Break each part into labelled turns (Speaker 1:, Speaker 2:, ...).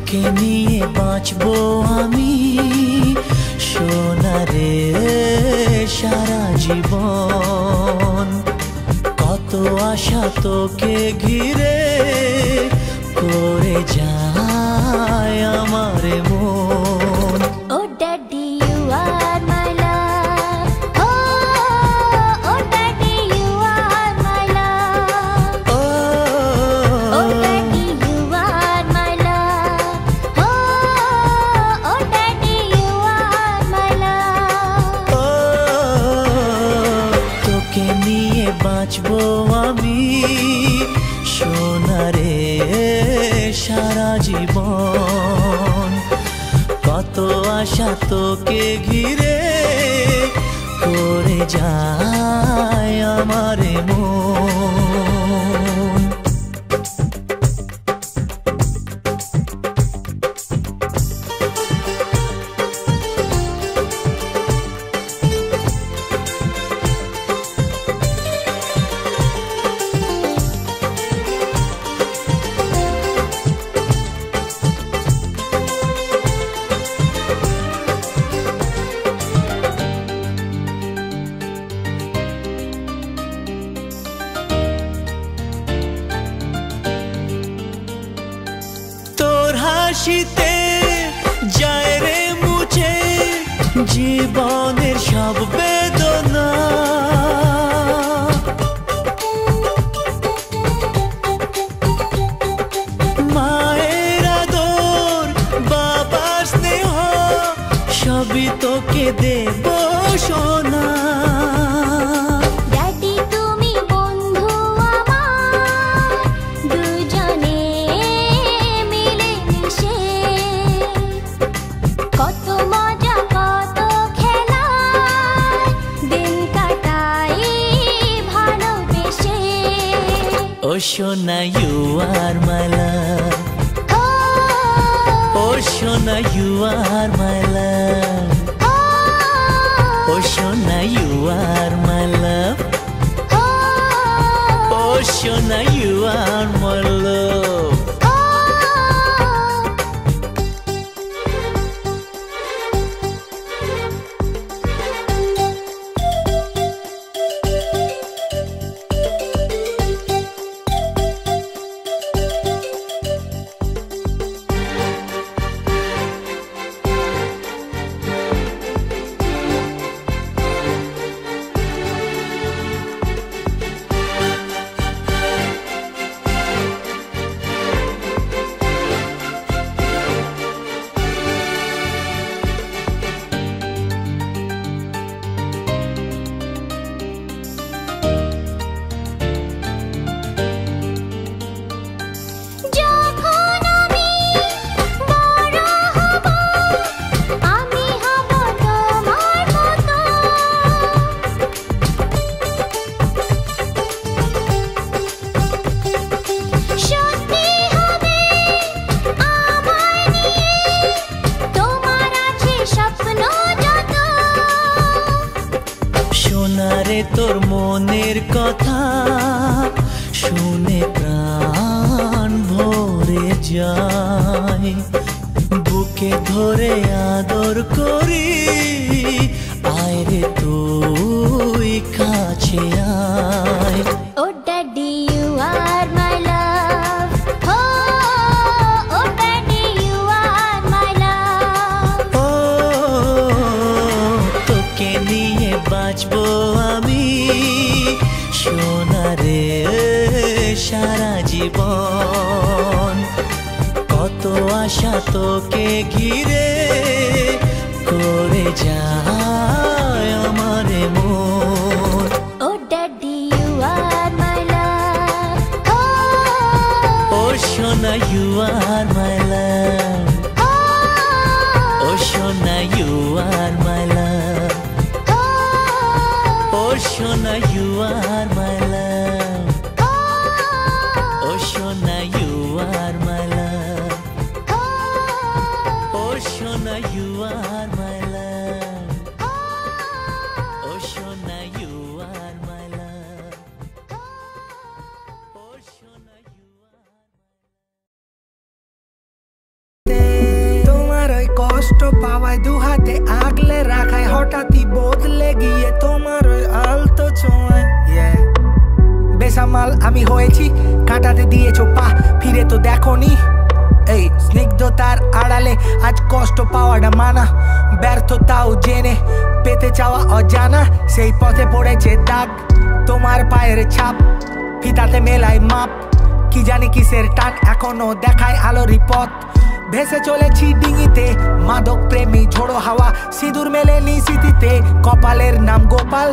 Speaker 1: তোকে নিয়ে বাঁচবো আমি সোনারে সারা জীবন। কত আশা তোকে ঘিরে করে যায় আমার মন।
Speaker 2: Oh daddy you are my love, oh daddy you are my love, oh daddy you are my love, oh daddy you are my love.
Speaker 1: তোকে নিয়ে বাঁচবো আমি সোনারে সারা জীবন। কত আশা তোকে ঘিরে করে যায় আমার মন। হাসিতে যায় রে মুছে জীবনের সব বেদনা। মায়ের আদর বাবার স্নেহ সবই তোকে দেব সোনা। Oh Shona, you are my love. Oh Shona, you are my love. Oh Shona, you are my love. Oh Shona, you are my love. সোনারে তোর মনের কথা শুনে প্রাণ ভরে যায়। বুকে ধরে আদর করি আয় রে তুই কাছে আয়।
Speaker 2: Oh daddy you are my love, oh daddy you are my love.
Speaker 1: তোকে নিয়ে বাঁচবো আমি সোনারে সারা জীবন। কত আশা তোকে ঘিরে করে যায় আমার মন।
Speaker 2: Oh daddy you are my love,
Speaker 1: ও সোনা ইউ আর মাই লাভ। ও সোনা ইউ আর মাই লাভ। ও সোনা ইউ আর মাই লাভ। ও সোনা ইউ আর মাই লাভ। ও সোনা ইউ আর মাই লাভ। ও সোনা ইউ আর মাই লাভ। ও সোনা
Speaker 3: হাওয়ায় দু হাতে আগলে রাখায় হঠাৎই বদলে গিয়ে তোমার ওই আলতো ছোঁয়ায় বেসামাল আমি হয়েছি, কাঁটাতে দিয়েছো পা, ফিরে তো দেখোনি। এই স্নিগ্ধতার আড়ালে আজ কষ্ট পাওয়াটা মানা, ব্যর্থতাও জেনে পেতে চাওয়া অজানা। সেই পথে পড়েছে দাগ, তোমার পায়ের ছাপ, ফিতাতে মেলায় মাপ। কি জানি কিসের টান এখনো দেখায় আলোরই পথ। ভেসে চলেছি ডিঙিতে মাদক প্রেমী ঝোড়ো হাওয়া, সিঁদুর মেলেনি স্মৃতিতে, কপালের নাম গোপাল।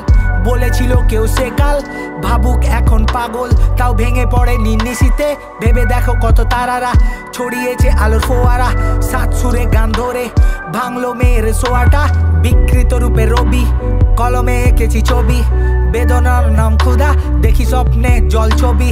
Speaker 3: বলেছিল কেউ সে কাল ভাবুক এখন পাগল, তাও ভেঙে পড়ে নিশীতে। ভেবে দেখো কত তারারা ছড়িয়েছে আলোর ফোয়ারা, সাত সুরে গান ধরে ভাঙলো মেয়ের সোয়াটা। বিকৃত রূপে রবি কলমে এঁকেছি ছবি, বেদনার নাম ক্ষুধা, দেখি স্বপ্নে জল ছবি।